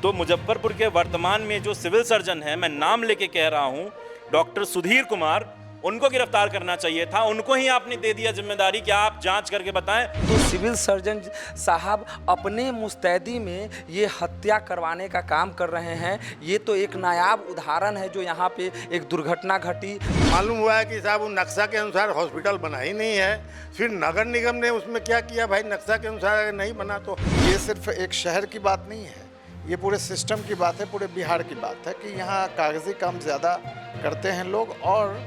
तो मुजफ्फरपुर के वर्तमान में जो सिविल सर्जन है, मैं नाम लेके कह रहा हूं, डॉक्टर सुधीर कुमार, उनको गिरफ्तार करना चाहिए था। उनको ही आपने दे दिया जिम्मेदारी कि आप जांच करके बताएं। तो सिविल सर्जन साहब अपने मुस्तैदी में ये हत्या करवाने का काम कर रहे हैं। ये तो एक नायाब उदाहरण है जो यहाँ पे एक दुर्घटना घटी। मालूम हुआ है कि साहब वो नक्शा के अनुसार हॉस्पिटल बना ही नहीं है। फिर नगर निगम ने उसमें क्या किया भाई, नक्शा के अनुसार अगर नहीं बना तो। ये सिर्फ एक शहर की बात नहीं है, ये पूरे सिस्टम की बात है, पूरे बिहार की बात है कि यहाँ कागजी काम ज़्यादा करते हैं लोग और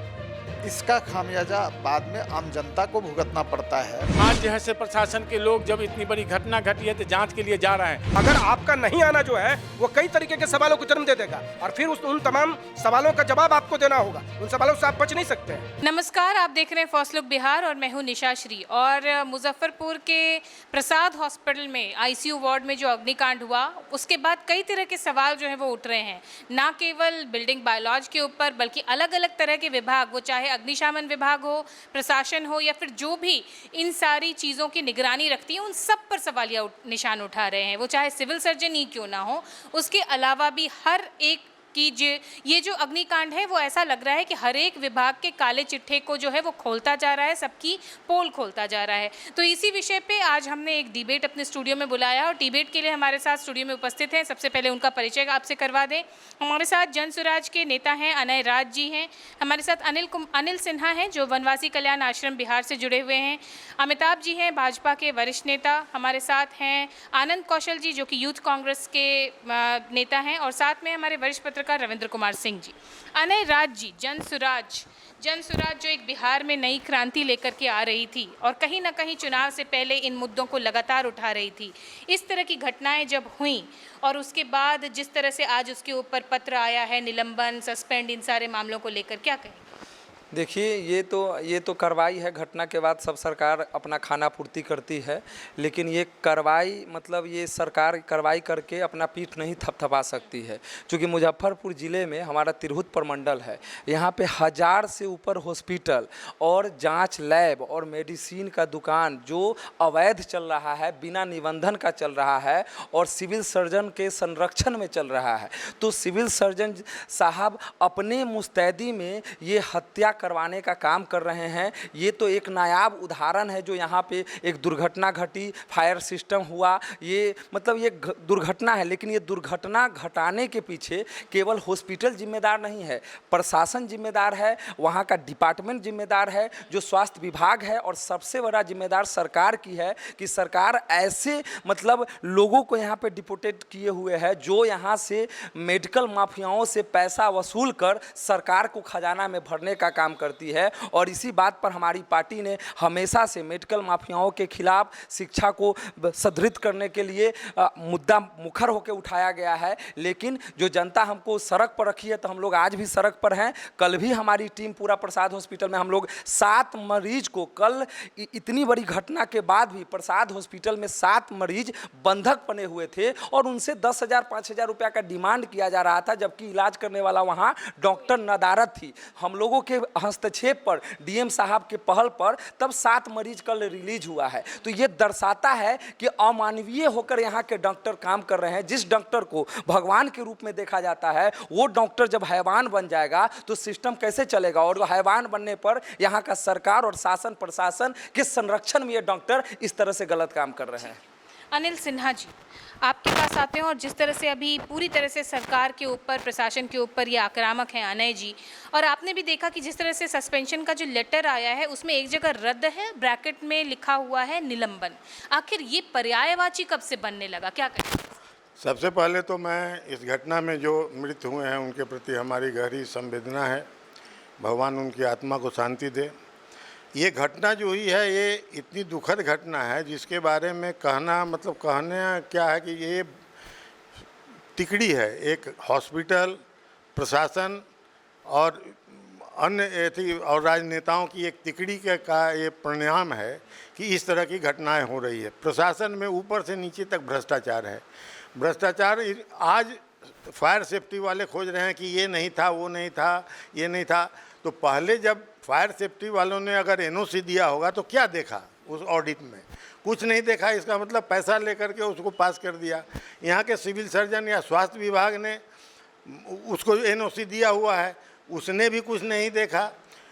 इसका खामियाजा बाद में आम जनता को भुगतना पड़ता है। आज जो है से प्रशासन के लोग जब इतनी बड़ी घटना घटी है तो जांच के लिए जा रहे हैं। अगर आपका नहीं आना जो है वो कई तरीके के सवालों को जन्म दे देगा और फिर उन तमाम सवालों का जवाब आपको देना होगा। उन सवालों से आप बच नहीं सकते हैं। नमस्कार, आप देख रहे हैं फर्स्ट लुक बिहार और मैं हूं निशा श्री। और मुजफ्फरपुर के प्रसाद हॉस्पिटल में आईसीयू वार्ड में जो अग्निकांड हुआ उसके बाद कई तरह के सवाल जो है वो उठ रहे हैं, ना केवल बिल्डिंग बायोलॉजी के ऊपर बल्कि अलग अलग तरह के विभाग, वो चाहे अग्निशमन विभाग हो, प्रशासन हो या फिर जो भी इन सारी चीज़ों की निगरानी रखती है, उन सब पर सवालिया निशान उठा रहे हैं। वो चाहे सिविल सर्जन ही क्यों ना हो, उसके अलावा भी हर एक की ये जो अग्निकांड है वो ऐसा लग रहा है कि हर एक विभाग के काले चिट्ठे को जो है वो खोलता जा रहा है, सबकी पोल खोलता जा रहा है। तो इसी विषय पे आज हमने एक डिबेट अपने स्टूडियो में बुलाया और डिबेट के लिए हमारे साथ स्टूडियो में उपस्थित हैं। सबसे पहले उनका परिचय आपसे करवा दें। हमारे साथ जन स्वराज के नेता हैं अनय राज जी हैं। हमारे साथ अनिल सिन्हा हैं जो वनवासी कल्याण आश्रम बिहार से जुड़े हुए हैं। अमिताभ जी हैं भाजपा के वरिष्ठ नेता। हमारे साथ हैं आनंद कौशल जी जो कि यूथ कांग्रेस के नेता हैं और साथ में हमारे वरिष्ठ पत्रकार रविंद्र कुमार सिंह जी। अनय राज जी, जन स्वराज जो एक बिहार में नई क्रांति लेकर के आ रही थी और कहीं ना कहीं चुनाव से पहले इन मुद्दों को लगातार उठा रही थी। इस तरह की घटनाएं जब हुई और उसके बाद जिस तरह से आज उसके ऊपर पत्र आया है, निलंबन, सस्पेंड, इन सारे मामलों को लेकर क्या कहें? देखिए, ये तो कार्रवाई है। घटना के बाद सब सरकार अपना खाना पूर्ति करती है, लेकिन ये कार्रवाई मतलब ये सरकार कार्रवाई करके अपना पीठ नहीं थपथपा सकती है। क्योंकि मुजफ्फरपुर ज़िले में हमारा तिरहुत प्रमंडल है, यहाँ पे 1000 से ऊपर हॉस्पिटल और जांच लैब और मेडिसिन का दुकान जो अवैध चल रहा है, बिना निबंधन का चल रहा है और सिविल सर्जन के संरक्षण में चल रहा है। तो सिविल सर्जन साहब अपने मुस्तैदी में ये हत्या करवाने का काम कर रहे हैं। ये तो एक नायाब उदाहरण है जो यहाँ पे एक दुर्घटना घटी, फायर सिस्टम हुआ। ये मतलब ये दुर्घटना है, लेकिन ये दुर्घटना घटाने के पीछे केवल हॉस्पिटल जिम्मेदार नहीं है, प्रशासन जिम्मेदार है, वहाँ का डिपार्टमेंट जिम्मेदार है, जो स्वास्थ्य विभाग है, और सबसे बड़ा जिम्मेदार सरकार की है कि सरकार ऐसे मतलब लोगों को यहाँ पे डिपोटेट किए हुए है जो यहाँ से मेडिकल माफियाओं से पैसा वसूल कर सरकार को खजाना में भरने का काम करती है। और इसी बात पर हमारी पार्टी ने हमेशा से मेडिकल माफियाओं के खिलाफ शिक्षा को सुदृढ़ करने के लिए मुद्दा मुखर होकर उठाया गया है। लेकिन जो जनता हमको सड़क पर रखी है तो हम लोग आज भी सड़क पर हैं। कल भी हमारी टीम पूरा प्रसाद हॉस्पिटल में हम लोग 7 मरीज को, कल इतनी बड़ी घटना के बाद भी प्रसाद हॉस्पिटल में 7 मरीज बंधक बने हुए थे और उनसे 10,000 5,000 रुपया का डिमांड किया जा रहा था, जबकि इलाज करने वाला वहाँ डॉक्टर नदारत थी। हम लोगों के हस्तक्षेप पर, डीएम साहब के पहल पर तब 7 मरीज कल रिलीज हुआ है। तो ये दर्शाता है कि अमानवीय होकर यहाँ के डॉक्टर काम कर रहे हैं। जिस डॉक्टर को भगवान के रूप में देखा जाता है, वो डॉक्टर जब हैवान बन जाएगा तो सिस्टम कैसे चलेगा? और हैवान बनने पर यहाँ का सरकार और शासन प्रशासन के संरक्षण में ये डॉक्टर इस तरह से गलत काम कर रहे हैं। अनिल सिन्हा जी, आपके पास आते हैं और जिस तरह से अभी पूरी तरह से सरकार के ऊपर, प्रशासन के ऊपर ये आक्रामक हैं अनय जी, और आपने भी देखा कि जिस तरह से सस्पेंशन का जो लेटर आया है उसमें एक जगह रद्द है, ब्रैकेट में लिखा हुआ है निलंबन। आखिर ये पर्यायवाची कब से बनने लगा, क्या कहें? सबसे पहले तो मैं इस घटना में जो मृत हुए हैं उनके प्रति हमारी गहरी संवेदना है। भगवान उनकी आत्मा को शांति दे। ये घटना जो हुई है ये इतनी दुखद घटना है जिसके बारे में कहना मतलब कहना क्या है कि ये तिकड़ी है। एक हॉस्पिटल, प्रशासन और अन्य और राजनेताओं की एक तिकड़ी का ये परिणाम है कि इस तरह की घटनाएं हो रही है। प्रशासन में ऊपर से नीचे तक भ्रष्टाचार है। भ्रष्टाचार आज फायर सेफ्टी वाले खोज रहे हैं कि ये नहीं था, वो नहीं था, ये नहीं था। तो पहले जब फायर सेफ्टी वालों ने अगर एनओसी दिया होगा तो क्या देखा? उस ऑडिट में, कुछ नहीं देखा। इसका मतलब पैसा लेकर के उसको पास कर दिया। यहाँ के सिविल सर्जन या स्वास्थ्य विभाग ने उसको एनओसी दिया हुआ है, उसने भी कुछ नहीं देखा।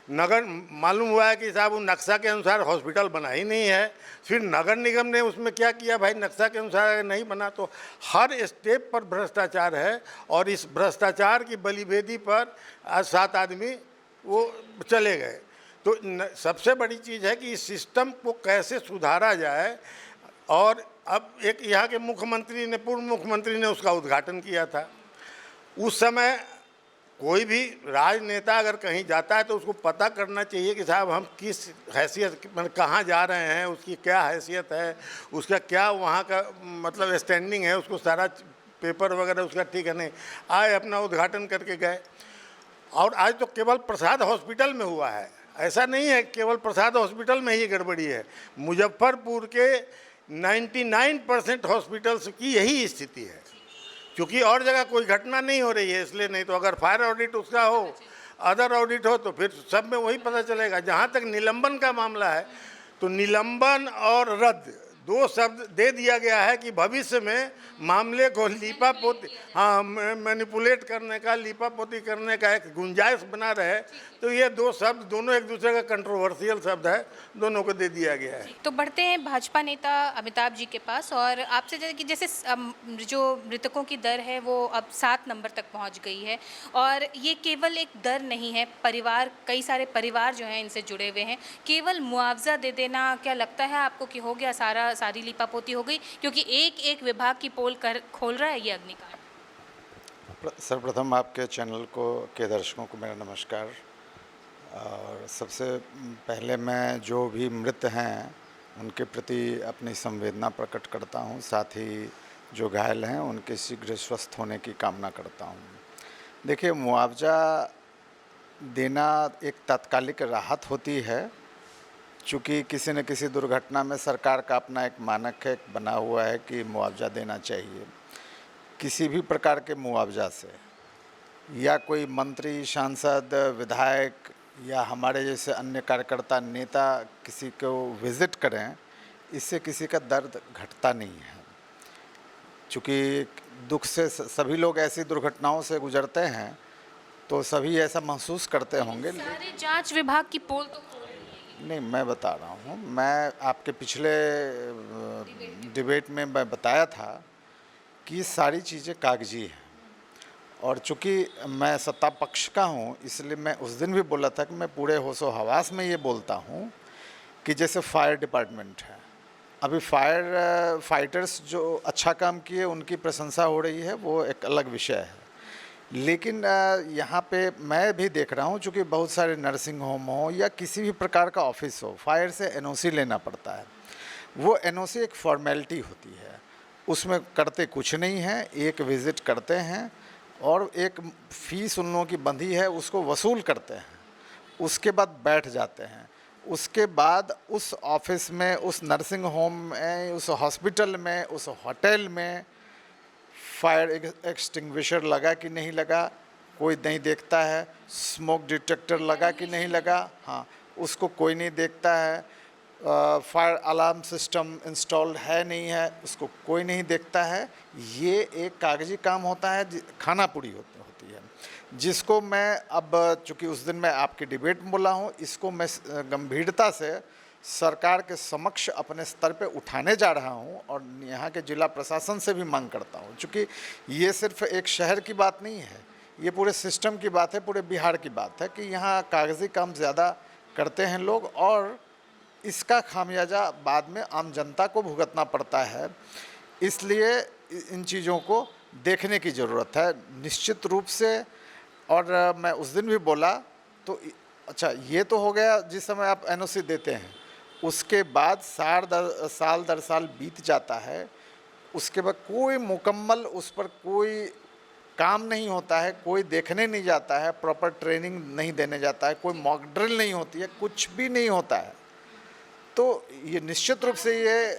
नगर मालूम हुआ है कि साहब वो नक्शा के अनुसार हॉस्पिटल बना ही नहीं है। फिर नगर निगम ने उसमें क्या किया, भाई नक्शा के अनुसार अगर नहीं बना तो हर स्टेप पर भ्रष्टाचार है। और इस भ्रष्टाचार की बलिभेदी पर आज 7 आदमी वो चले गए। तो सबसे बड़ी चीज़ है कि इस सिस्टम को कैसे सुधारा जाए। और अब एक यहाँ के मुख्यमंत्री ने, पूर्व मुख्यमंत्री ने उसका उद्घाटन किया था। उस समय कोई भी राजनेता अगर कहीं जाता है तो उसको पता करना चाहिए कि साहब हम किस हैसियत, मतलब कहाँ जा रहे हैं, उसकी क्या हैसियत है, उसका क्या वहाँ का मतलब स्टैंडिंग है, उसको सारा पेपर वगैरह उसका ठीक है नहीं। आए अपना उद्घाटन करके गए। और आज तो केवल प्रसाद हॉस्पिटल में हुआ है, ऐसा नहीं है केवल प्रसाद हॉस्पिटल में ही गड़बड़ी है। मुजफ्फरपुर के 99% हॉस्पिटल्स की यही स्थिति है, क्योंकि और जगह कोई घटना नहीं हो रही है इसलिए। नहीं तो अगर फायर ऑडिट उसका हो, अदर ऑडिट हो, तो फिर सब में वही पता चलेगा। जहाँ तक निलंबन का मामला है तो निलंबन और रद्द 2 शब्द दे दिया गया है कि भविष्य में मामले को लीपापोती, हाँ, मैनिपुलेट करने का, लीपापोती करने का एक गुंजाइश बना रहे। तो ये 2 शब्द दोनों एक दूसरे का कंट्रोवर्शियल शब्द है, दोनों को दे दिया गया है। तो बढ़ते हैं भाजपा नेता अमिताभ जी के पास और आपसे कि जैसे जो मृतकों की दर है वो अब 7 नंबर तक पहुंच गई है। और ये केवल एक दर नहीं है, परिवार, कई सारे परिवार जो हैं इनसे जुड़े हुए हैं। केवल मुआवजा दे देना क्या लगता है आपको कि हो गया, सारी लीपापोती हो गई? क्योंकि एक विभाग की पोल खोल रहा है ये अग्निकांड। सर्वप्रथम आपके चैनल के दर्शकों को मेरा नमस्कार। और सबसे पहले मैं जो भी मृत हैं उनके प्रति अपनी संवेदना प्रकट करता हूं, साथ ही जो घायल हैं उनके शीघ्र स्वस्थ होने की कामना करता हूं। देखिए, मुआवजा देना एक तात्कालिक राहत होती है, चूँकि किसी न किसी दुर्घटना में सरकार का अपना एक मानक है, बना हुआ है कि मुआवजा देना चाहिए। किसी भी प्रकार के मुआवजा से या कोई मंत्री, सांसद, विधायक या हमारे जैसे अन्य कार्यकर्ता, नेता किसी को विज़िट करें, इससे किसी का दर्द घटता नहीं है। चूँकि दुख से सभी लोग ऐसी दुर्घटनाओं से गुजरते हैं तो सभी ऐसा महसूस करते होंगे। सारे जांच विभाग की पोल तो नहीं, मैं बता रहा हूँ, मैं आपके पिछले डिबेट में मैं बताया था कि सारी चीज़ें कागजी हैं। और चूँकि मैं सत्ता पक्ष का हूँ, इसलिए मैं उस दिन भी बोला था कि मैं पूरे होशो हवास में ये बोलता हूँ कि जैसे फायर डिपार्टमेंट है, अभी फायर फाइटर्स जो अच्छा काम किए उनकी प्रशंसा हो रही है, वो एक अलग विषय है। लेकिन यहाँ पे मैं भी देख रहा हूँ, चूँकि बहुत सारे नर्सिंग होम हो या किसी भी प्रकार का ऑफिस हो, फायर से एनओसी लेना पड़ता है। वो एनओसी एक फॉर्मेलिटी होती है, उसमें करते कुछ नहीं है, एक विज़िट करते हैं और एक फ़ीस उन लोगों की बंधी है उसको वसूल करते हैं, उसके बाद बैठ जाते हैं। उसके बाद उस ऑफिस में, उस नर्सिंग होम में, उस हॉस्पिटल में, उस होटल में फायर एक्सटिंग्विशर लगा कि नहीं लगा, कोई नहीं देखता है। स्मोक डिटेक्टर लगा कि नहीं लगा, हाँ, उसको कोई नहीं देखता है। फायर अलार्म सिस्टम इंस्टॉल्ड है नहीं है, उसको कोई नहीं देखता है। ये एक कागजी काम होता है, खाना पूरी होती है, जिसको मैं अब, चूँकि उस दिन मैं आपकी डिबेट में बोला हूँ, इसको मैं गंभीरता से सरकार के समक्ष अपने स्तर पे उठाने जा रहा हूँ और यहाँ के जिला प्रशासन से भी मांग करता हूँ। चूँकि ये सिर्फ एक शहर की बात नहीं है, ये पूरे सिस्टम की बात है, पूरे बिहार की बात है कि यहाँ कागजी काम ज़्यादा करते हैं लोग और इसका खामियाजा बाद में आम जनता को भुगतना पड़ता है। इसलिए इन चीज़ों को देखने की ज़रूरत है निश्चित रूप से। और मैं उस दिन भी बोला तो अच्छा, ये तो हो गया जिस समय आप एनओसी देते हैं, उसके बाद साल दर साल बीत जाता है, उसके बाद कोई मुकम्मल उस पर कोई काम नहीं होता है, कोई देखने नहीं जाता है, प्रॉपर ट्रेनिंग नहीं देने जाता है, कोई मॉक ड्रिल नहीं होती है, कुछ भी नहीं होता है। तो ये निश्चित रूप से ये,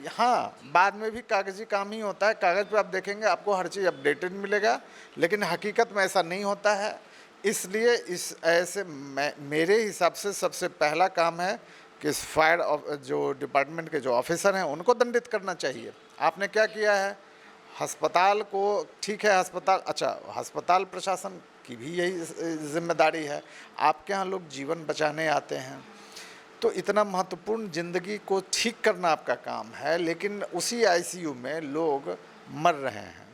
हाँ, बाद में भी कागजी काम ही होता है। कागज़ पे आप देखेंगे आपको हर चीज़ अपडेटेड मिलेगा, लेकिन हकीकत में ऐसा नहीं होता है। इसलिए इस ऐसे मेरे हिसाब से सबसे पहला काम है कि इस जो डिपार्टमेंट के जो ऑफिसर हैं उनको दंडित करना चाहिए। आपने क्या किया है, अस्पताल को, ठीक है अस्पताल प्रशासन की भी यही जिम्मेदारी है। आपके यहाँ लोग जीवन बचाने आते हैं, तो इतना महत्वपूर्ण ज़िंदगी को ठीक करना आपका काम है, लेकिन उसी आईसीयू में लोग मर रहे हैं।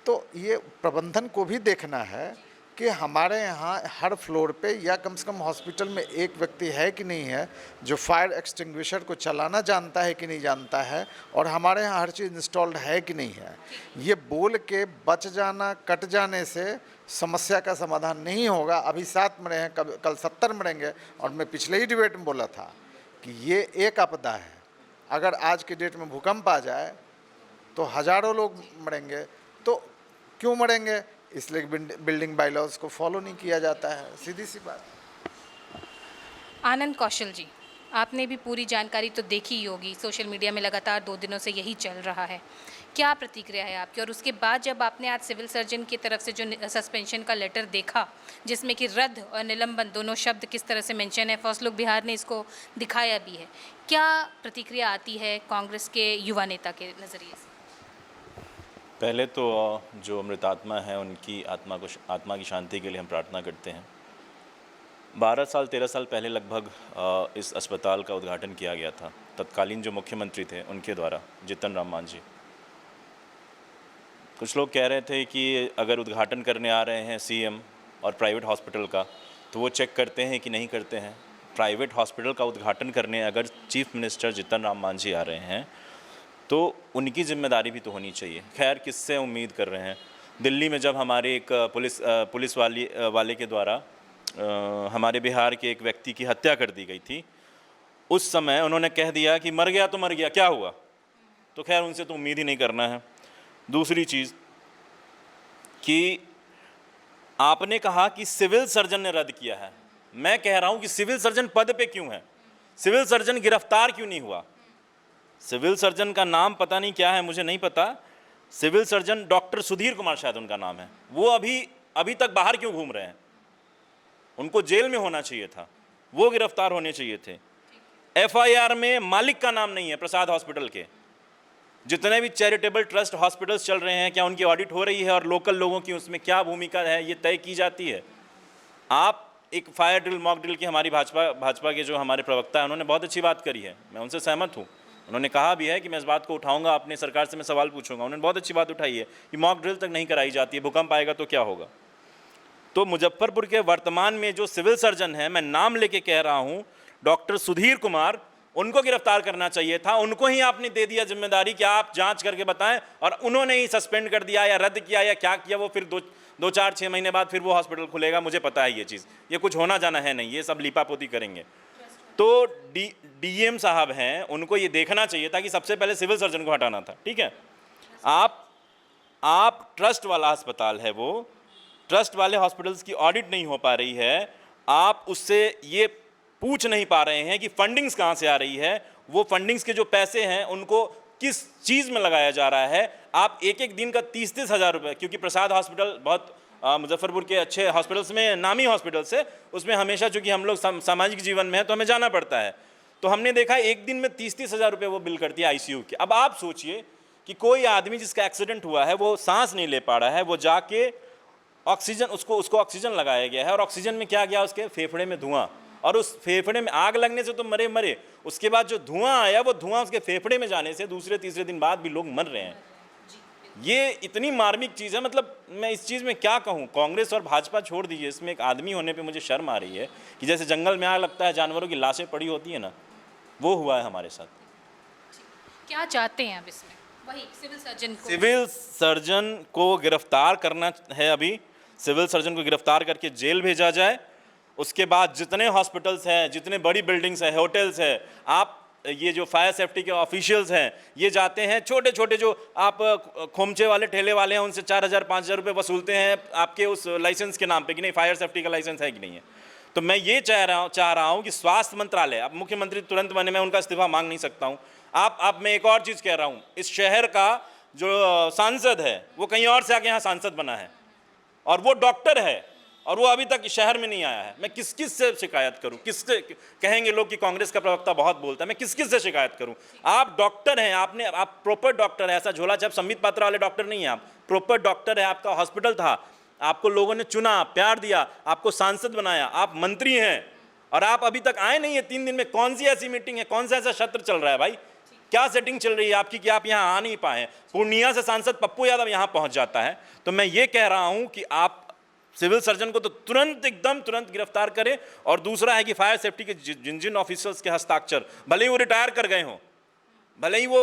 तो ये प्रबंधन को भी देखना है कि हमारे यहाँ हर फ्लोर पे या कम से कम हॉस्पिटल में एक व्यक्ति है कि नहीं है जो फायर एक्सटिंग्विशर को चलाना जानता है कि नहीं जानता है, और हमारे यहाँ हर चीज़ इंस्टॉल्ड है कि नहीं है। ये बोल के बच जाना, कट जाने से समस्या का समाधान नहीं होगा। अभी 7 मरे हैं, कल 70 मरेंगे। और मैं पिछले ही डिबेट में बोला था कि ये एक आपदा है। अगर आज की डेट में भूकंप आ जाए तो हज़ारों लोग मरेंगे। तो क्यों मरेंगे? इसलिए बिल्डिंग बायलॉज को फॉलो नहीं किया जाता है, सीधी सी बात। आनंद कौशल जी, आपने भी पूरी जानकारी तो देखी ही होगी, सोशल मीडिया में लगातार 2 दिनों से यही चल रहा है। क्या प्रतिक्रिया है आपकी? और उसके बाद जब आपने आज सिविल सर्जन की तरफ से जो सस्पेंशन का लेटर देखा, जिसमें कि रद्द और निलंबन दोनों शब्द किस तरह से मेंशन है, फर्स्ट लुक बिहार ने इसको दिखाया भी है, क्या प्रतिक्रिया आती है कांग्रेस के युवा नेता के नज़रिए से? पहले तो जो मृतात्मा है उनकी आत्मा की शांति के लिए हम प्रार्थना करते हैं। 13 साल पहले लगभग इस अस्पताल का उद्घाटन किया गया था। तत्कालीन जो मुख्यमंत्री थे उनके द्वारा, जीतन राम मांझी। कुछ लोग कह रहे थे कि अगर उद्घाटन करने आ रहे हैं सीएम और प्राइवेट हॉस्पिटल का, तो वो चेक करते हैं कि नहीं करते हैं। प्राइवेट हॉस्पिटल का उद्घाटन करने अगर चीफ मिनिस्टर जीतन राम मांझी आ रहे हैं तो उनकी जिम्मेदारी भी तो होनी चाहिए। खैर, किससे उम्मीद कर रहे हैं? दिल्ली में जब हमारे एक पुलिस वाले के द्वारा हमारे बिहार के एक व्यक्ति की हत्या कर दी गई थी, उस समय उन्होंने कह दिया कि मर गया तो मर गया, क्या हुआ? तो खैर उनसे तो उम्मीद ही नहीं करना है। दूसरी चीज़ कि आपने कहा कि सिविल सर्जन ने रद्द किया है। मैं कह रहा हूं कि सिविल सर्जन पद पे क्यों है? सिविल सर्जन गिरफ्तार क्यों नहीं हुआ? सिविल सर्जन का नाम पता नहीं क्या है, मुझे नहीं पता। Civil surgeon doctor Sudhir Kumar शायद उनका नाम है। वो अभी तक बाहर क्यों घूम रहे हैं? उनको जेल में होना चाहिए था, वो गिरफ्तार होने चाहिए थे। एफआईआर में मालिक का नाम नहीं है प्रसाद हॉस्पिटल के। जितने भी चैरिटेबल ट्रस्ट हॉस्पिटल्स चल रहे हैं, क्या उनकी ऑडिट हो रही है और लोकल लोगों की उसमें क्या भूमिका है, ये तय की जाती है। आप एक फायर ड्रिल, मॉक ड्रिल की हमारी भाजपा के जो हमारे प्रवक्ता हैं, उन्होंने बहुत अच्छी बात करी है, मैं उनसे सहमत हूँ। उन्होंने कहा भी है कि मैं इस बात को उठाऊंगा, अपने सरकार से मैं सवाल पूछूंगा। उन्होंने बहुत अच्छी बात उठाई है कि मॉक ड्रिल तक नहीं कराई जाती है, भूकंप आएगा तो क्या होगा। तो मुजफ्फरपुर के वर्तमान में जो सिविल सर्जन है, मैं नाम लेके कह रहा हूँ, डॉक्टर सुधीर कुमार, उनको गिरफ्तार करना चाहिए था। उनको ही आपने दे दिया जिम्मेदारी कि आप जांच करके बताएं, और उन्होंने ही सस्पेंड कर दिया या रद्द किया या क्या किया। वो फिर 2-4-6 महीने बाद फिर वो हॉस्पिटल खुलेगा, मुझे पता है ये चीज़, ये कुछ होना जाना है नहीं, ये सब लिपापोती करेंगे। तो डीएम साहब हैं, उनको ये देखना चाहिए था कि सबसे पहले सिविल सर्जन को हटाना था। ठीक है, आप ट्रस्ट वाला अस्पताल है, वो ट्रस्ट वाले हॉस्पिटल्स की ऑडिट नहीं हो पा रही है। आप उससे ये पूछ नहीं पा रहे हैं कि फंडिंग्स कहाँ से आ रही है, वो फंडिंग्स के जो पैसे हैं उनको किस चीज़ में लगाया जा रहा है। आप एक दिन का 30-30 हज़ार रुपये, क्योंकि प्रसाद हॉस्पिटल बहुत मुजफ्फरपुर के अच्छे हॉस्पिटल्स में नामी हॉस्पिटल्स है, उसमें हमेशा चूँकि हम लोग सामाजिक जीवन में है तो हमें जाना पड़ता है, तो हमने देखा एक दिन में 30-30 हज़ार रुपये वो बिल करती है आईसीयू के। अब आप सोचिए कि कोई आदमी जिसका एक्सीडेंट हुआ है, वो सांस नहीं ले पा रहा है, वो जाके ऑक्सीजन, उसको ऑक्सीजन लगाया गया है, और ऑक्सीजन में क्या गया, उसके फेफड़े में धुआं, और उस फेफड़े में आग लगने से तो मरे, उसके बाद जो धुआं आया, वो धुआं उसके फेफड़े में जाने से दूसरे-तीसरे दिन बाद भी लोग मर रहे हैं। ये इतनी मार्मिक चीज़ है। मतलब मैं इस चीज़ में क्या कहूँ, कांग्रेस और भाजपा छोड़ दीजिए, इसमें एक आदमी होने पे मुझे शर्म आ रही है कि जैसे जंगल में आग लगता है, जानवरों की लाशें पड़ी होती है ना, वो हुआ है हमारे साथ। क्या चाहते हैं अब इसमें? वही सिविल सर्जन को गिरफ्तार करना है। अभी सिविल सर्जन को गिरफ्तार करके जेल भेजा जाए। उसके बाद जितने हॉस्पिटल्स हैं, जितने बड़ी बिल्डिंग्स हैं, होटल्स हैं, आप ये जो फायर सेफ्टी के ऑफिशियल्स हैं, ये जाते हैं, छोटे छोटे जो आप खोमचे वाले ठेले वाले हैं, उनसे 4,000-5,000 रुपये वसूलते हैं आपके उस लाइसेंस के नाम पे कि नहीं फायर सेफ्टी का लाइसेंस है कि नहीं है। तो मैं ये चाह रहा हूँ कि स्वास्थ्य मंत्रालय, अब मुख्यमंत्री तुरंत बने, मैं उनका इस्तीफा मांग नहीं सकता हूँ। आप मैं एक और चीज़ कह रहा हूँ, इस शहर का जो सांसद है वो कहीं और से आके यहाँ सांसद बना है, और वो डॉक्टर है, और वो अभी तक शहर में नहीं आया है। मैं किस किस से शिकायत करूं? किससे कहेंगे लोग कि कांग्रेस का प्रवक्ता बहुत बोलता है, मैं किस किस से शिकायत करूं? आप डॉक्टर हैं, आप प्रॉपर डॉक्टर हैं, ऐसा झोला छाप संबित पात्रा वाले डॉक्टर नहीं हैं आप, प्रॉपर डॉक्टर है। आपका हॉस्पिटल था, आपको लोगों ने चुना, प्यार दिया, आपको सांसद बनाया, आप मंत्री हैं, और आप अभी तक आए नहीं है 3 दिन में। कौन सी ऐसी मीटिंग है, कौन सा ऐसा सत्र चल रहा है भाई? क्या सेटिंग चल रही है आपकी कि आप यहाँ आ नहीं पाए? पूर्णिया से सांसद पप्पू यादव यहाँ पहुँच जाता है। तो मैं ये कह रहा हूँ कि आप सिविल सर्जन को तो तुरंत एकदम तुरंत गिरफ्तार करें। और दूसरा है कि फायर सेफ्टी के जिन जिन ऑफिसर्स के हस्ताक्षर, भले ही वो रिटायर कर गए हों, भले ही वो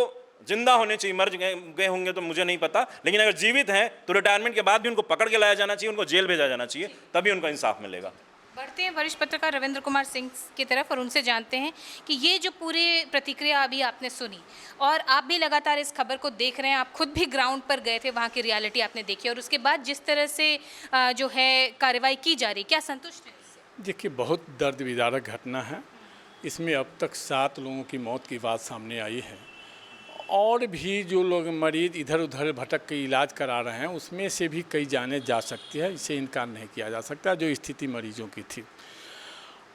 जिंदा होने चाहिए, मर गए होंगे तो मुझे नहीं पता, लेकिन अगर जीवित हैं तो रिटायरमेंट के बाद भी उनको पकड़ के लाया जाना चाहिए, उनको जेल भेजा जाना चाहिए, तभी उनको इंसाफ मिलेगा। बढ़ते हैं वरिष्ठ पत्रकार रविंद्र कुमार सिंह की तरफ और उनसे जानते हैं कि ये जो पूरी प्रतिक्रिया अभी आपने सुनी और आप भी लगातार इस खबर को देख रहे हैं, आप खुद भी ग्राउंड पर गए थे, वहाँ की रियलिटी आपने देखी, और उसके बाद जिस तरह से जो है कार्रवाई की जा रही, क्या संतुष्ट है इससे? देखिए, बहुत दर्द विदारक घटना है। इसमें अब तक 7 लोगों की मौत की बात सामने आई है, और भी जो लोग मरीज इधर उधर भटक के इलाज करा रहे हैं उसमें से भी कई जाने जा सकती है, इसे इनकार नहीं किया जा सकता जो स्थिति मरीजों की थी।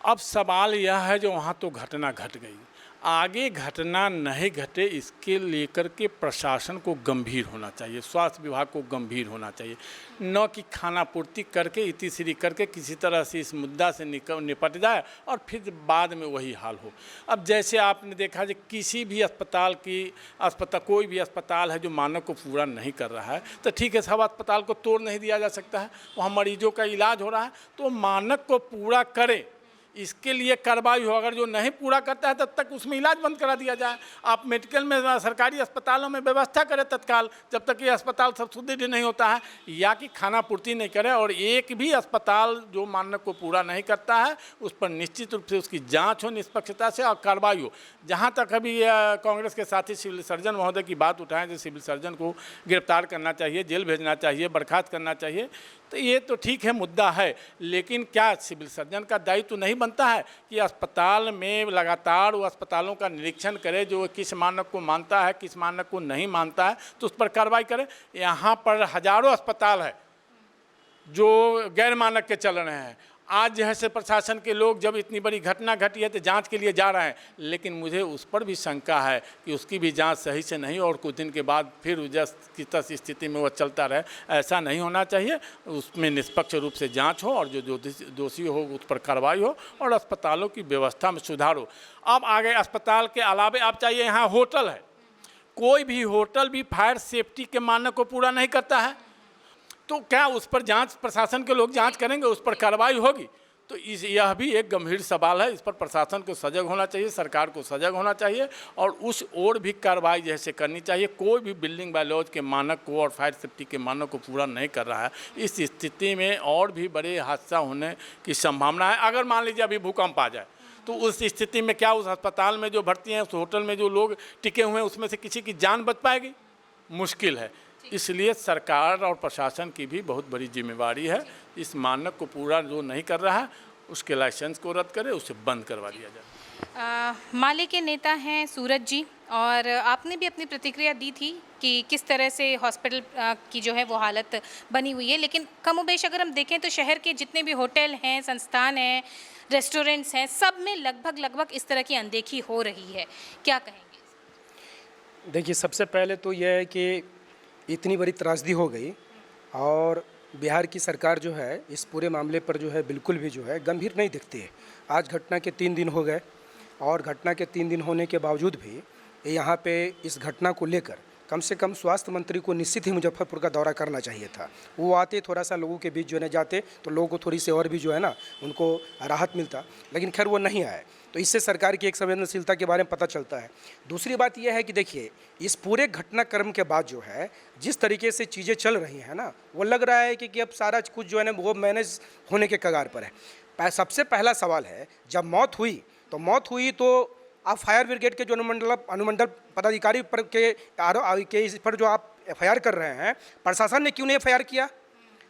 अब सवाल यह है जो वहाँ तो घटना घट गई, आगे घटना नहीं घटे इसके लेकर के प्रशासन को गंभीर होना चाहिए, स्वास्थ्य विभाग को गंभीर होना चाहिए, न कि खाना पूर्ति करके इतिश्री करके किसी तरह से इस मुद्दा से निपट जाए और फिर बाद में वही हाल हो। अब जैसे आपने देखा कि किसी भी कोई भी अस्पताल है जो मानक को पूरा नहीं कर रहा है, तो ठीक है, सब अस्पताल को तोड़ नहीं दिया जा सकता है, वहाँ मरीजों का इलाज हो रहा है तो मानक को पूरा करे, इसके लिए कार्रवाई हो। अगर जो नहीं पूरा करता है तब तक उसमें इलाज बंद करा दिया जाए। आप मेडिकल में सरकारी अस्पतालों में व्यवस्था करें तत्काल, जब तक ये अस्पताल सब सुदृढ़ नहीं होता है, या कि खाना पूर्ति नहीं करे, और एक भी अस्पताल जो मानक को पूरा नहीं करता है उस पर निश्चित रूप से उसकी जांच हो निष्पक्षता से और कार्रवाई हो। जहाँ तक अभी कांग्रेस के साथी सिविल सर्जन महोदय की बात उठाएं तो सिविल सर्जन को गिरफ्तार करना चाहिए, जेल भेजना चाहिए, बर्खास्त करना चाहिए, तो ये तो ठीक है, मुद्दा है, लेकिन क्या सिविल सर्जन का दायित्व तो नहीं बनता है कि अस्पताल में लगातार वो अस्पतालों का निरीक्षण करे, जो किस मानक को मानता है किस मानक को नहीं मानता है तो उस पर कार्रवाई करे। यहाँ पर हजारों अस्पताल है जो गैर मानक के चल रहे हैं। आज जैसे प्रशासन के लोग जब इतनी बड़ी घटना घटी है तो जांच के लिए जा रहे हैं, लेकिन मुझे उस पर भी शंका है कि उसकी भी जांच सही से नहीं और कुछ दिन के बाद फिर जिस की तस स्थिति में वो चलता रहे, ऐसा नहीं होना चाहिए। उसमें निष्पक्ष रूप से जांच हो और जो दोषी हो उस पर कार्रवाई हो और अस्पतालों की व्यवस्था में सुधार हो। अब आगे अस्पताल के अलावे आप चाहिए, यहाँ होटल है, कोई भी होटल भी फायर सेफ्टी के मानक को पूरा नहीं करता है, तो क्या उस पर जांच प्रशासन के लोग जांच करेंगे, उस पर कार्रवाई होगी? तो यह भी एक गंभीर सवाल है, इस पर प्रशासन को सजग होना चाहिए, सरकार को सजग होना चाहिए और उस ओर भी कार्रवाई जैसे करनी चाहिए। कोई भी बिल्डिंग बायलॉज के मानक को और फायर सेफ्टी के मानक को पूरा नहीं कर रहा है, इस स्थिति में और भी बड़े हादसा होने की संभावना है। अगर मान लीजिए अभी भूकंप आ जाए तो उस स्थिति में क्या उस अस्पताल में जो भर्ती हैं, उस होटल में जो लोग टिके हुए हैं, उसमें से किसी की जान बच पाएगी? मुश्किल है। इसलिए सरकार और प्रशासन की भी बहुत बड़ी जिम्मेवारी है, इस मानक को पूरा जो नहीं कर रहा है उसके लाइसेंस को रद्द करे, उसे बंद करवा दिया जाए। माले के नेता हैं सूरज जी, और आपने भी अपनी प्रतिक्रिया दी थी कि किस तरह से हॉस्पिटल की जो है वो हालत बनी हुई है, लेकिन कमोबेश अगर हम देखें तो शहर के जितने भी होटल हैं, संस्थान हैं, रेस्टोरेंट्स हैं, सब में लगभग इस तरह की अनदेखी हो रही है, क्या कहेंगे? देखिए, सबसे पहले तो यह है कि इतनी बड़ी त्रासदी हो गई और बिहार की सरकार जो है इस पूरे मामले पर जो है बिल्कुल भी जो है गंभीर नहीं दिखती है। आज घटना के 3 दिन हो गए और घटना के 3 दिन होने के बावजूद भी यहाँ पे इस घटना को लेकर कम से कम स्वास्थ्य मंत्री को निश्चित ही मुजफ्फरपुर का दौरा करना चाहिए था। वो आते, थोड़ा सा लोगों के बीच जो है जाते तो लोगों को थोड़ी सी और भी जो है ना उनको राहत मिलता, लेकिन खैर वो नहीं आए। तो इससे सरकार की एक संवेदनशीलता के बारे में पता चलता है। दूसरी बात यह है कि देखिए, इस पूरे घटनाक्रम के बाद जो है जिस तरीके से चीज़ें चल रही हैं ना, वो लग रहा है कि अब सारा कुछ जो है ना वो मैनेज होने के कगार पर है। सबसे पहला सवाल है, जब मौत हुई तो आप फायर ब्रिगेड के जो अनुमंडल पदाधिकारी पर के इस पर जो आप FIR कर रहे हैं, प्रशासन ने क्यों नहीं FIR किया?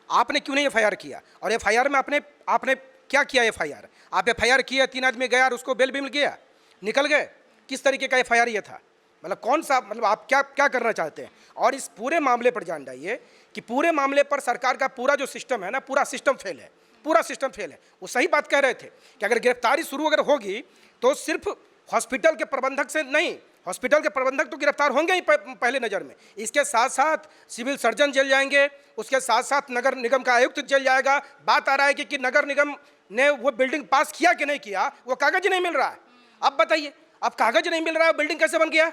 आपने क्यों नहीं FIR किया? और FIR में आपने क्या किया? FIR आप FIR किया, 3 आदमी गया और उसको बेल भी मिल गया, निकल गए। किस तरीके का FIR ये था? मतलब कौन सा, मतलब आप क्या करना चाहते हैं? और इस पूरे मामले पर जान जाइए कि पूरे मामले पर सरकार का पूरा जो सिस्टम है ना, पूरा सिस्टम फेल है। पूरा सिस्टम फेल है। वो सही बात कह रहे थे कि अगर गिरफ्तारी शुरू अगर होगी तो सिर्फ हॉस्पिटल के प्रबंधक से नहीं, हॉस्पिटल के प्रबंधक तो गिरफ्तार होंगे ही पहले नज़र में, इसके साथ साथ सिविल सर्जन जेल जाएंगे, उसके साथ साथ नगर निगम का आयुक्त जेल जाएगा। बात आ रहा है कि नगर निगम ने वो बिल्डिंग पास किया कि नहीं किया, वो कागज नहीं मिल रहा है। अब बताइए, अब कागज नहीं मिल रहा है, बिल्डिंग कैसे बन गया,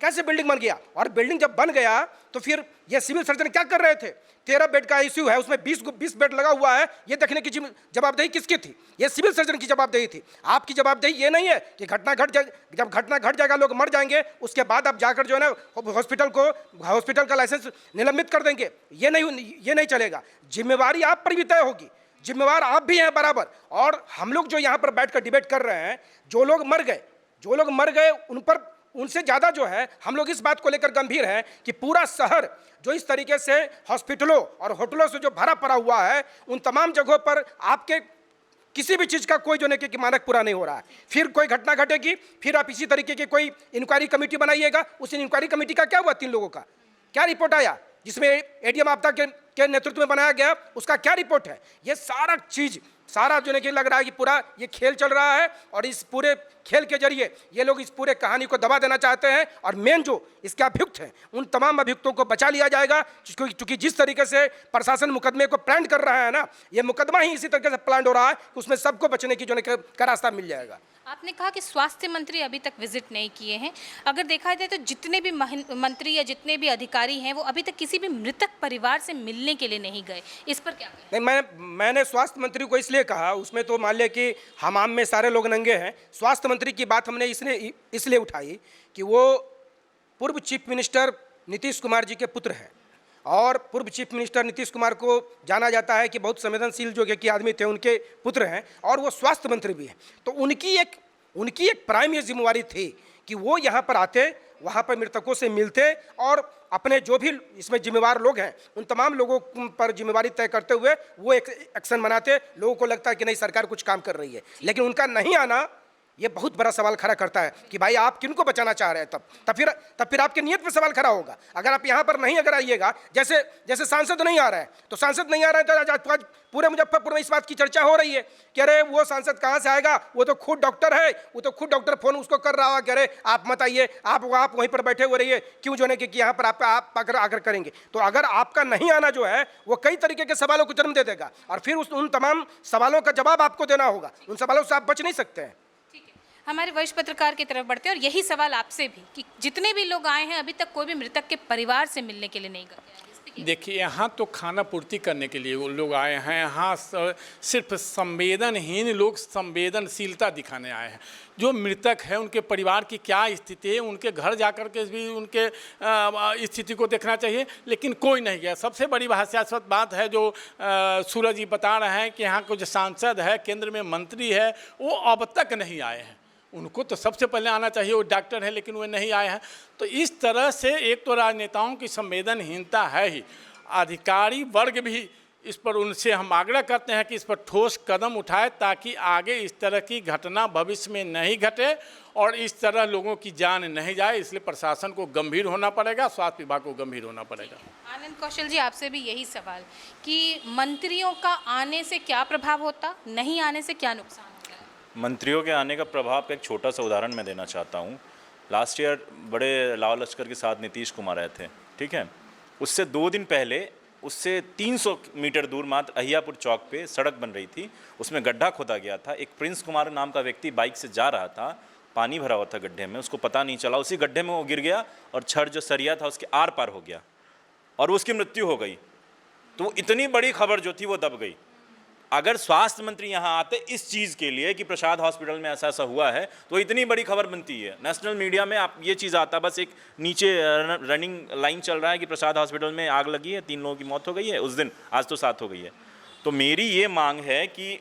कैसे बिल्डिंग बन गया? और बिल्डिंग जब बन गया तो फिर ये सिविल सर्जन क्या कर रहे थे? 13 बेड का आईसीयू है, उसमें 20 बेड लगा हुआ है, ये देखने की जवाबदेही किसकी थी? ये सिविल सर्जन की जवाबदेही थी। आपकी जवाबदेही ये नहीं है कि जब घटना घट जाएगा, लोग मर जाएंगे, उसके बाद आप जाकर जो है ना हॉस्पिटल का लाइसेंस निलंबित कर देंगे, ये नहीं चलेगा। जिम्मेवारी आप पर भी तय होगी, जिम्मेवार आप भी हैं बराबर। और हम लोग जो यहाँ पर बैठकर डिबेट कर रहे हैं, जो लोग मर गए उनसे ज़्यादा जो है हम लोग इस बात को लेकर गंभीर हैं कि पूरा शहर जो इस तरीके से हॉस्पिटलों और होटलों से जो भरा पड़ा हुआ है, उन तमाम जगहों पर आपके किसी भी चीज़ का कोई जो है कि मानक पूरा नहीं हो रहा है। फिर कोई घटना घटेगी, फिर आप इसी तरीके की कोई इंक्वायरी कमेटी बनाइएगा। उस इंक्वायरी कमेटी का क्या हुआ? 3 लोगों का क्या रिपोर्ट आया? जिसमें एडीएम आपदा के नेतृत्व में बनाया गया, उसका क्या रिपोर्ट है? ये सारा जो है कि लग रहा है कि पूरा ये खेल चल रहा है, और इस पूरे खेल के जरिए ये लोग इस पूरे कहानी को दबा देना चाहते हैं। और मेन जो इसके अभियुक्त हैं, उन तमाम अभियुक्तों को बचा लिया जाएगा, क्योंकि जिस तरीके से प्रशासन मुकदमे को प्लान कर रहा है ना, ये मुकदमा ही इसी तरीके से प्लान हो रहा है कि उसमें सबको बचने की जो है का रास्ता मिल जाएगा। आपने कहा कि स्वास्थ्य मंत्री अभी तक विजिट नहीं किए हैं। अगर देखा जाए तो जितने भी मंत्री या जितने भी अधिकारी हैं, वो अभी तक किसी भी मृतक परिवार से मिलने के लिए नहीं गए। इस पर क्या कहें? नहीं, मैंने स्वास्थ्य मंत्री को इसलिए कहा, उसमें तो मान लिया कि हमाम में सारे लोग नंगे हैं। स्वास्थ्य मंत्री की बात हमने इसलिए उठाई कि वो पूर्व चीफ मिनिस्टर नीतीश कुमार जी के पुत्र हैं, और पूर्व चीफ मिनिस्टर नीतीश कुमार को जाना जाता है कि बहुत संवेदनशील जो कि आदमी थे, उनके पुत्र हैं, और वो स्वास्थ्य मंत्री भी हैं। तो उनकी एक प्राइम ये जिम्मेवारी थी कि वो यहाँ पर आते, वहाँ पर मृतकों से मिलते, और अपने जो भी इसमें जिम्मेवार लोग हैं उन तमाम लोगों पर जिम्मेवारी तय करते हुए वो एक एक्शन बनाते। लोगों को लगता है कि नहीं, सरकार कुछ काम कर रही है, लेकिन उनका नहीं आना ये बहुत बड़ा सवाल खड़ा करता है कि भाई आप किनको बचाना चाह रहे हैं। तब फिर आपकी नीयत पर सवाल खड़ा होगा। अगर आप यहाँ पर नहीं अगर आइएगा, जैसे सांसद नहीं आ रहा है, तो सांसद नहीं आ रहा है तो आज पूरे मुजफ्फरपुर में इस बात की चर्चा हो रही है कि अरे वो सांसद कहाँ से आएगा, वो तो खुद डॉक्टर है, वो तो खुद डॉक्टर फोन उसको कर रहा होगा कि अरे आप मत आइए, आप वहीं पर बैठे हो रहिए, क्यों जो है कि यहाँ पर आप आकर करेंगे। तो अगर आपका नहीं आना जो है वो कई तरीके के सवालों को जन्म दे देगा, और फिर उन तमाम सवालों का जवाब आपको देना होगा। उन सवालों से आप बच नहीं सकते हैं। हमारे वरिष्ठ पत्रकार की तरफ बढ़ते हैं, और यही सवाल आपसे भी कि जितने भी लोग आए हैं अभी तक कोई भी मृतक के परिवार से मिलने के लिए नहीं गए। देखिए, यहाँ तो खाना पूर्ति करने के लिए वो लोग आए हैं, यहाँ सिर्फ संवेदनहीन लोग संवेदनशीलता दिखाने आए हैं। जो मृतक है उनके परिवार की क्या स्थिति है, उनके घर जाकर के भी उनके स्थिति को देखना चाहिए, लेकिन कोई नहीं गया। सबसे बड़ी हास्यास्पद बात है जो सूरज जी बता रहे हैं कि यहाँ को जो सांसद है, केंद्र में मंत्री है, वो अब तक नहीं आए हैं। उनको तो सबसे पहले आना चाहिए, वो डॉक्टर है, लेकिन वे नहीं आए हैं। तो इस तरह से एक तो राजनेताओं की संवेदनहीनता है ही, अधिकारी वर्ग भी इस पर, उनसे हम आग्रह करते हैं कि इस पर ठोस कदम उठाए ताकि आगे इस तरह की घटना भविष्य में नहीं घटे और इस तरह लोगों की जान नहीं जाए। इसलिए प्रशासन को गंभीर होना पड़ेगा, स्वास्थ्य विभाग को गंभीर होना पड़ेगा। आनंद कौशल जी, आपसे भी यही सवाल कि मंत्रियों का आने से क्या प्रभाव होता, नहीं आने से क्या नुकसान? मंत्रियों के आने का प्रभाव का एक छोटा सा उदाहरण मैं देना चाहता हूँ। लास्ट ईयर बड़े लाव लश्कर के साथ नीतीश कुमार आए थे, ठीक है। उससे 2 दिन पहले, उससे 300 मीटर दूर मात्र अहियापुर चौक पे सड़क बन रही थी, उसमें गड्ढा खोदा गया था। एक प्रिंस कुमार नाम का व्यक्ति बाइक से जा रहा था, पानी भरा हुआ था गड्ढे में, उसको पता नहीं चला, उसी गड्ढे में वो गिर गया और छड़ जो सरिया था उसके आर पार हो गया और उसकी मृत्यु हो गई। तो इतनी बड़ी खबर जो थी वो दब गई। अगर स्वास्थ्य मंत्री यहाँ आते इस चीज़ के लिए कि प्रसाद हॉस्पिटल में ऐसा ऐसा हुआ है, तो इतनी बड़ी खबर बनती है। नेशनल मीडिया में आप ये चीज़ आता, बस एक नीचे रनिंग लाइन चल रहा है कि प्रसाद हॉस्पिटल में आग लगी है, 3 लोगों की मौत हो गई है उस दिन, आज तो 7 हो गई है। तो मेरी ये मांग है कि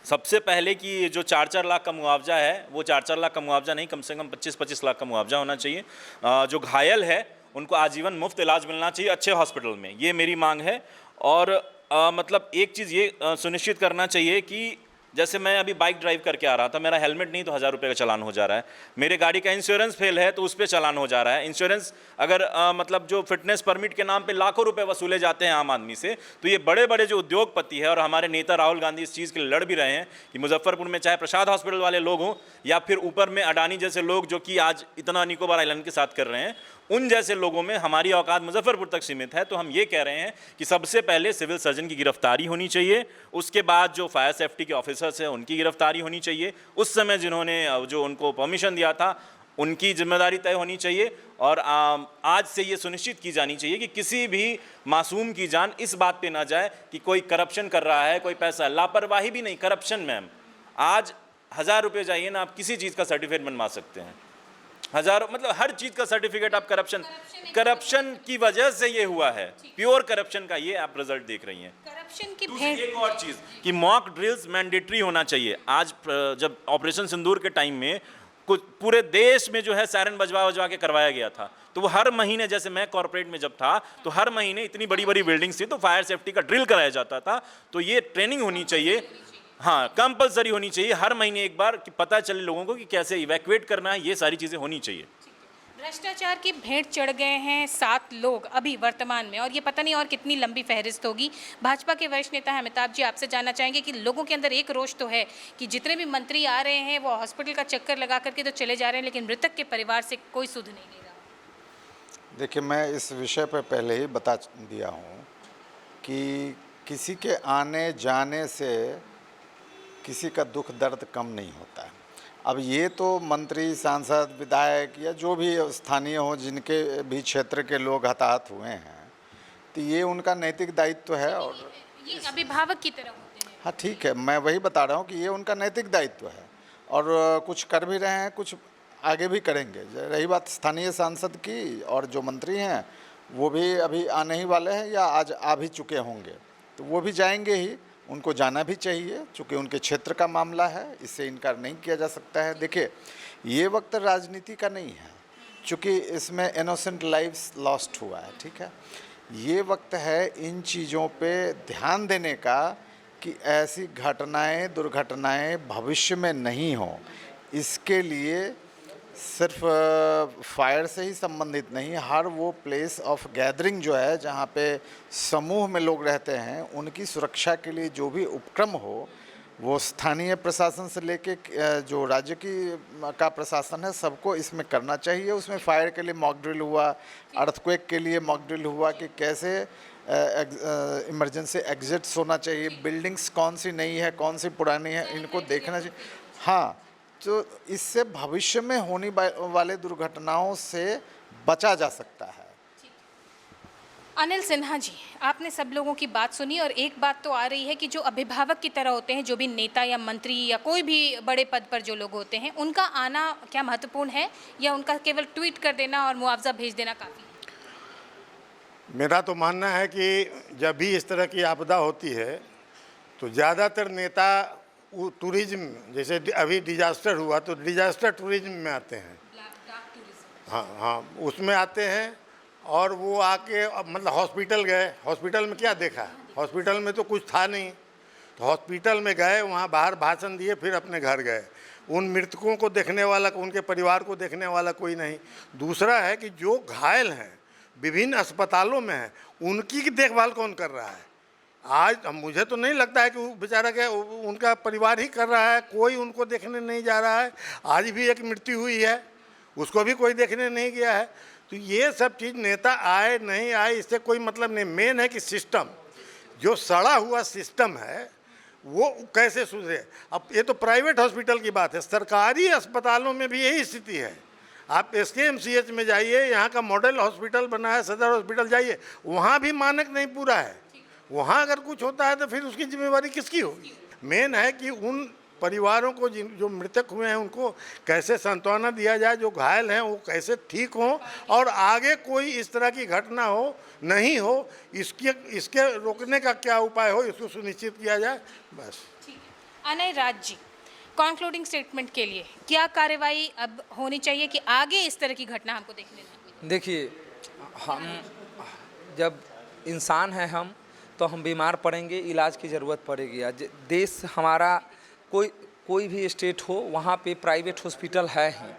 सबसे पहले कि जो 4-4 लाख का मुआवजा है, वो 4-4 लाख का मुआवजा नहीं, कम से कम 25-25 लाख का मुआवजा होना चाहिए। जो घायल है उनको आजीवन मुफ्त इलाज मिलना चाहिए अच्छे हॉस्पिटल में, ये मेरी मांग है। और मतलब एक चीज़ ये सुनिश्चित करना चाहिए कि जैसे मैं अभी बाइक ड्राइव करके आ रहा था, मेरा हेलमेट नहीं तो 1000 रुपये का चालान हो जा रहा है। मेरे गाड़ी का इंश्योरेंस फेल है तो उस पर चालान हो जा रहा है। इंश्योरेंस अगर मतलब जो फिटनेस परमिट के नाम पे लाखों रुपए वसूले जाते हैं आम आदमी से, तो ये बड़े बड़े जो उद्योगपति है और हमारे नेता राहुल गांधी इस चीज़ के लिए लड़ भी रहे हैं कि मुजफ्फरपुर में चाहे प्रसाद हॉस्पिटल वाले लोग हों या फिर ऊपर में अडानी जैसे लोग जो कि आज इतना निकोबार आइलैंड के साथ कर रहे हैं, उन जैसे लोगों में हमारी औकात मुजफ्फरपुर तक सीमित है। तो हम ये कह रहे हैं कि सबसे पहले सिविल सर्जन की गिरफ्तारी होनी चाहिए, उसके बाद जो फायर सेफ्टी के ऑफिसर्स हैं उनकी गिरफ्तारी होनी चाहिए, उस समय जिन्होंने जो उनको परमिशन दिया था उनकी जिम्मेदारी तय होनी चाहिए, और आज से ये सुनिश्चित की जानी चाहिए कि किसी भी मासूम की जान इस बात पे ना जाए कि कोई करप्शन कर रहा है, कोई पैसा, लापरवाही भी नहीं, करप्शन। मैम आज 1000 रुपये जाइए ना, आप किसी चीज़ का सर्टिफिकेट बनवा सकते हैं, हजारों, मतलब हर चीज़ का सर्टिफिकेट आप करप्शन की वजह से ये हुआ है, प्योर करप्शन का ये आप रिजल्ट देख रही हैं। करप्शन की दूसरी एक और चीज़ कि मॉक ड्रिल्स मैंडेटरी होना चाहिए। आज जब ऑपरेशन सिंदूर के टाइम में कुछ पूरे देश में जो है सायरन बजवा के करवाया गया था, तो वो हर महीने, जैसे मैं कॉर्पोरेट में जब था तो हर महीने इतनी बड़ी बड़ी बिल्डिंग्स थी तो फायर सेफ्टी का ड्रिल कराया जाता था। तो ये ट्रेनिंग होनी चाहिए, हाँ कंपलसरी होनी चाहिए हर महीने एक बार, कि पता चले लोगों को कि कैसे इवैक्यूएट करना है, ये सारी चीज़ें होनी चाहिए। भ्रष्टाचार की भेंट चढ़ गए हैं 7 लोग अभी वर्तमान में, और ये पता नहीं और कितनी लंबी फहरिस्त होगी। भाजपा के वरिष्ठ नेता हैं अमिताभ जी, आपसे जानना चाहेंगे कि लोगों के अंदर एक रोष तो है कि जितने भी मंत्री आ रहे हैं वो हॉस्पिटल का चक्कर लगा करके तो चले जा रहे हैं, लेकिन मृतक के परिवार से कोई सुध नहीं ले रहा। देखिए, मैं इस विषय पर पहले ही बता दिया हूँ कि किसी के आने जाने से किसी का दुख दर्द कम नहीं होता है। अब ये तो मंत्री, सांसद, विधायक या जो भी स्थानीय हो, जिनके भी क्षेत्र के लोग हताहत हुए हैं, तो ये उनका नैतिक दायित्व है। और ये अभिभावक की तरह होते हैं। हाँ ठीक है, मैं वही बता रहा हूँ कि ये उनका नैतिक दायित्व है और कुछ कर भी रहे हैं, कुछ आगे भी करेंगे। रही बात स्थानीय सांसद की, और जो मंत्री हैं वो भी अभी आने ही वाले हैं या आज आ भी चुके होंगे, तो वो भी जाएंगे ही, उनको जाना भी चाहिए, चूँकि उनके क्षेत्र का मामला है, इससे इनकार नहीं किया जा सकता है। देखिए, ये वक्त राजनीति का नहीं है, चूँकि इसमें इनोसेंट लाइव्स लॉस्ट हुआ है, ठीक है। ये वक्त है इन चीज़ों पे ध्यान देने का कि ऐसी घटनाएं, दुर्घटनाएं भविष्य में नहीं हो। इसके लिए सिर्फ फायर से ही संबंधित नहीं, हर वो प्लेस ऑफ गैदरिंग जो है, जहाँ पे समूह में लोग रहते हैं, उनकी सुरक्षा के लिए जो भी उपक्रम हो, वो स्थानीय प्रशासन से लेके जो राज्य का प्रशासन है, सबको इसमें करना चाहिए। उसमें फायर के लिए मॉक ड्रिल हुआ, अर्थक्वेक के लिए मॉक ड्रिल हुआ कि कैसे इमरजेंसी एग्जिट्स होना चाहिए, बिल्डिंग्स कौन सी नई है, कौन सी पुरानी है, इनको देखना चाहिए। हाँ, तो इससे भविष्य में होने वाले दुर्घटनाओं से बचा जा सकता है। अनिल सिन्हा जी, आपने सब लोगों की बात सुनी, और एक बात तो आ रही है कि जो अभिभावक की तरह होते हैं, जो भी नेता या मंत्री या कोई भी बड़े पद पर जो लोग होते हैं, उनका आना क्या महत्वपूर्ण है, या उनका केवल ट्वीट कर देना और मुआवजा भेज देना काफ़ी है? मेरा तो मानना है कि जब भी इस तरह की आपदा होती है तो ज़्यादातर नेता वो टूरिज्म, जैसे अभी डिजास्टर हुआ तो डिजास्टर टूरिज्म में आते हैं, हाँ, उसमें आते हैं। और वो आके मतलब हॉस्पिटल गए, हॉस्पिटल में क्या देखा, हॉस्पिटल में तो कुछ था नहीं, तो हॉस्पिटल में गए, वहाँ बाहर भाषण दिए, फिर अपने घर गए। उन मृतकों को देखने वाला, उनके परिवार को देखने वाला कोई नहीं। दूसरा है कि जो घायल हैं, विभिन्न अस्पतालों में हैं, उनकी देखभाल कौन कर रहा है? आज मुझे तो नहीं लगता है कि वो बेचारा क्या उनका परिवार ही कर रहा है, कोई उनको देखने नहीं जा रहा है। आज भी एक मृत्यु हुई है, उसको भी कोई देखने नहीं गया है। तो ये सब चीज़ नेता आए नहीं आए इससे कोई मतलब नहीं। मेन है कि सिस्टम, जो सड़ा हुआ सिस्टम है वो कैसे सुधरे। अब ये तो प्राइवेट हॉस्पिटल की बात है, सरकारी अस्पतालों में भी यही स्थिति है। आप SKMCH में जाइए, यहाँ का मॉडल हॉस्पिटल बना है, सदर हॉस्पिटल जाइए, वहाँ भी मानक नहीं पूरा है। वहाँ अगर कुछ होता है तो फिर उसकी जिम्मेवारी किसकी होगी? मेन है कि उन परिवारों को जो मृतक हुए हैं उनको कैसे सांत्वना दिया जाए, जो घायल हैं वो कैसे ठीक हों, और आगे कोई इस तरह की घटना हो नहीं हो, इसके रोकने का क्या उपाय हो, इसको सुनिश्चित किया जाए, बस। अनय राज जी, कंक्लूडिंग स्टेटमेंट के लिए क्या कार्रवाई अब होनी चाहिए कि आगे इस तरह की घटना हमको देखने लगे? देखिए, हम जब इंसान हैं हम, तो हम बीमार पड़ेंगे, इलाज की ज़रूरत पड़ेगी। देश हमारा कोई भी स्टेट हो वहाँ पे प्राइवेट हॉस्पिटल है ही,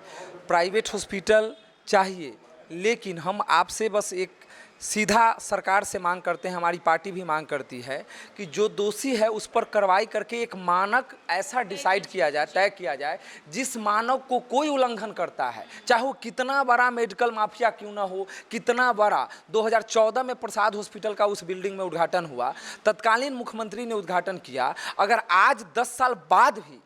प्राइवेट हॉस्पिटल चाहिए। लेकिन हम आपसे बस एक सीधा सरकार से मांग करते हैं, हमारी पार्टी भी मांग करती है कि जो दोषी है उस पर कार्रवाई करके एक मानक ऐसा डिसाइड किया जाए, तय किया जाए, जिस मानक को कोई उल्लंघन करता है, चाहे वो कितना बड़ा मेडिकल माफिया क्यों ना हो, कितना बड़ा। 2014 में प्रसाद हॉस्पिटल का उस बिल्डिंग में उद्घाटन हुआ, तत्कालीन मुख्यमंत्री ने उद्घाटन किया। अगर आज 10 साल बाद भी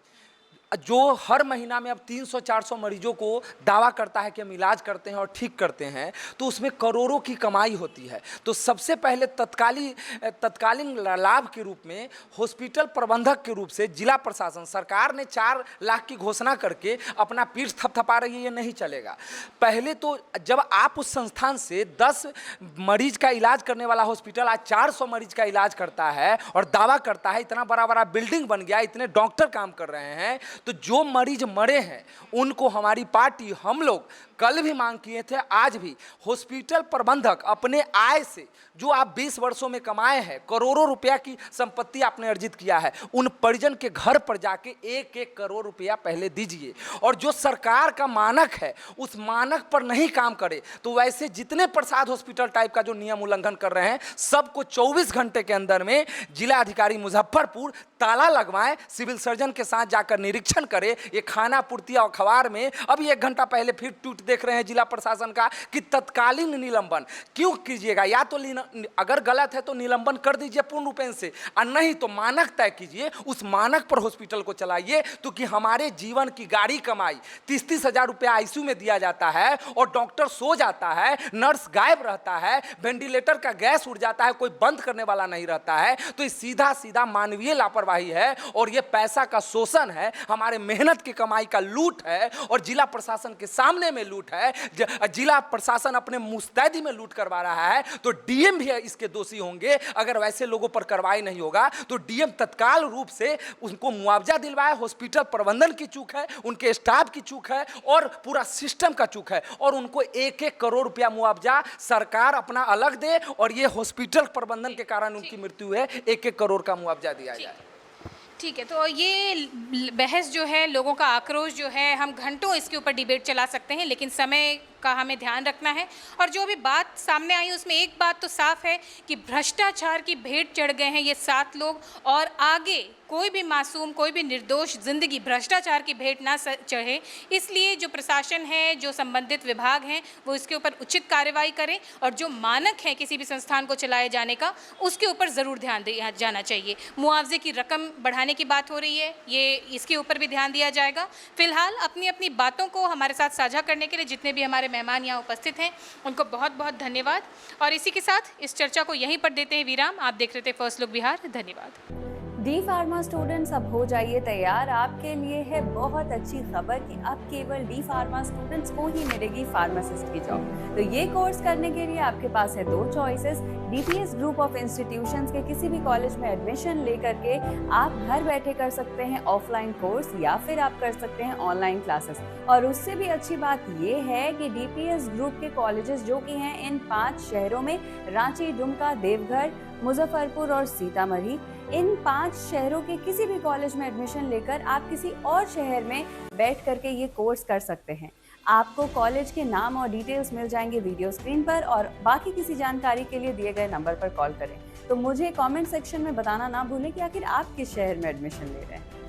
जो हर महीना में अब 300-400 मरीजों को दावा करता है कि हम इलाज करते हैं और ठीक करते हैं, तो उसमें करोड़ों की कमाई होती है। तो सबसे पहले तत्कालीन लाभ के रूप में हॉस्पिटल प्रबंधक के रूप से जिला प्रशासन, सरकार ने 4 लाख की घोषणा करके अपना पीठ थपथपा रही है, ये नहीं चलेगा। पहले तो जब आप उस संस्थान से 10 मरीज का इलाज करने वाला हॉस्पिटल आज 400 मरीज का इलाज करता है और दावा करता है, इतना बड़ा बड़ा बिल्डिंग बन गया, इतने डॉक्टर काम कर रहे हैं, तो जो मरीज मरे हैं उनको हमारी पार्टी, हम लोग कल भी मांग किए थे, आज भी हॉस्पिटल प्रबंधक अपने आय से जो आप 20 वर्षों में कमाए हैं, करोड़ों रुपया की संपत्ति आपने अर्जित किया है, उन परिजन के घर पर जाके 1-1 करोड़ रुपया पहले दीजिए। और जो सरकार का मानक है उस मानक पर नहीं काम करे तो वैसे जितने प्रसाद हॉस्पिटल टाइप का जो नियम उल्लंघन कर रहे हैं सबको 24 घंटे के अंदर में जिला अधिकारी मुजफ्फरपुर ताला लगवाएं, सिविल सर्जन के साथ जाकर निरीक्षण करे। ये खाना पूर्ति अखबार में अभी 1 घंटा पहले फिर ट्वीट देख रहे हैं जिला प्रशासन का कि तत्कालीन निलंबन क्यों कीजिएगा, या तो अगर गलत है तो निलंबन कर दीजिए पूर्ण रूपेण से, और नहीं तो मानक तय कीजिए, उस मानक पर हॉस्पिटल को चलाइए। तो कि हमारे जीवन की गाड़ी कमाई 30-30 हजार रुपया आईसीयू में दिया जाता है और डॉक्टर सो जाता है, नर्स गायब रहता है, वेंटिलेटर का गैस उड़ जाता है, कोई बंद करने वाला नहीं रहता है। तो ये सीधा सीधा मानवीय लापरवाही है और ये पैसा का शोषण है, हमारे मेहनत की कमाई का लूट है और जिला प्रशासन के सामने में लूट है। जिला प्रशासन अपने मुस्तैदी में लूट करवा रहा है, तो डीएम भी इसके दोषी होंगे। अगर वैसे लोगों पर कार्रवाई नहीं होगा तो डीएम तत्काल रूप से उनको मुआवजा दिलवाए। हॉस्पिटल प्रबंधन की चूक है, उनके स्टाफ की चूक है और पूरा सिस्टम का चूक है, और उनको 1-1 करोड़ रुपया मुआवजा सरकार अपना अलग दे और ये हॉस्पिटल प्रबंधन के कारण उनकी मृत्यु है, 1-1 करोड़ का मुआवजा दिया जाए। ठीक है, तो ये बहस जो है, लोगों का आक्रोश जो है, हम घंटों इसके ऊपर डिबेट चला सकते हैं, लेकिन समय का हमें ध्यान रखना है। और जो भी बात सामने आई उसमें एक बात तो साफ है कि भ्रष्टाचार की भेंट चढ़ गए हैं ये 7 लोग, और आगे कोई भी मासूम, कोई भी निर्दोष जिंदगी भ्रष्टाचार की भेंट ना चढ़े, इसलिए जो प्रशासन है, जो संबंधित विभाग हैं, वो इसके ऊपर उचित कार्रवाई करें और जो मानक है किसी भी संस्थान को चलाए जाने का, उसके ऊपर ज़रूर ध्यान दिया जाना चाहिए। मुआवजे की रकम बढ़ाने की बात हो रही है, ये इसके ऊपर भी ध्यान दिया जाएगा। फिलहाल अपनी अपनी बातों को हमारे साथ साझा करने के लिए जितने भी हमारे मेहमान यहाँ उपस्थित हैं उनको बहुत बहुत धन्यवाद, और इसी के साथ इस चर्चा को यहीं पर देते हैं विराम। आप देख रहे थे फर्स्ट लुक बिहार। धन्यवाद। डी फार्मा स्टूडेंट्स, अब हो जाइए तैयार। आपके लिए है बहुत अच्छी खबर कि अब केवल डी फार्मा स्टूडेंट्स को ही मिलेगी फार्मासिस्ट की जॉब। तो ये कोर्स करने के लिए आपके पास है 2 choices. DPS group of institutions के किसी भी कॉलेज में एडमिशन लेकर के आप घर बैठे कर सकते हैं ऑफलाइन कोर्स, या फिर आप कर सकते हैं ऑनलाइन क्लासेस। और उससे भी अच्छी बात ये है कि डीपीएस ग्रुप के कॉलेजेस जो कि हैं इन 5 शहरों में, रांची, दुमका, देवघर, मुजफ्फरपुर और सीतामढ़ी, इन 5 शहरों के किसी भी कॉलेज में एडमिशन लेकर आप किसी और शहर में बैठ करके ये कोर्स कर सकते हैं। आपको कॉलेज के नाम और डिटेल्स मिल जाएंगे वीडियो स्क्रीन पर, और बाकी किसी जानकारी के लिए दिए गए नंबर पर कॉल करें। तो मुझे कमेंट सेक्शन में बताना ना भूलें कि आखिर आप किस शहर में एडमिशन ले रहे हैं।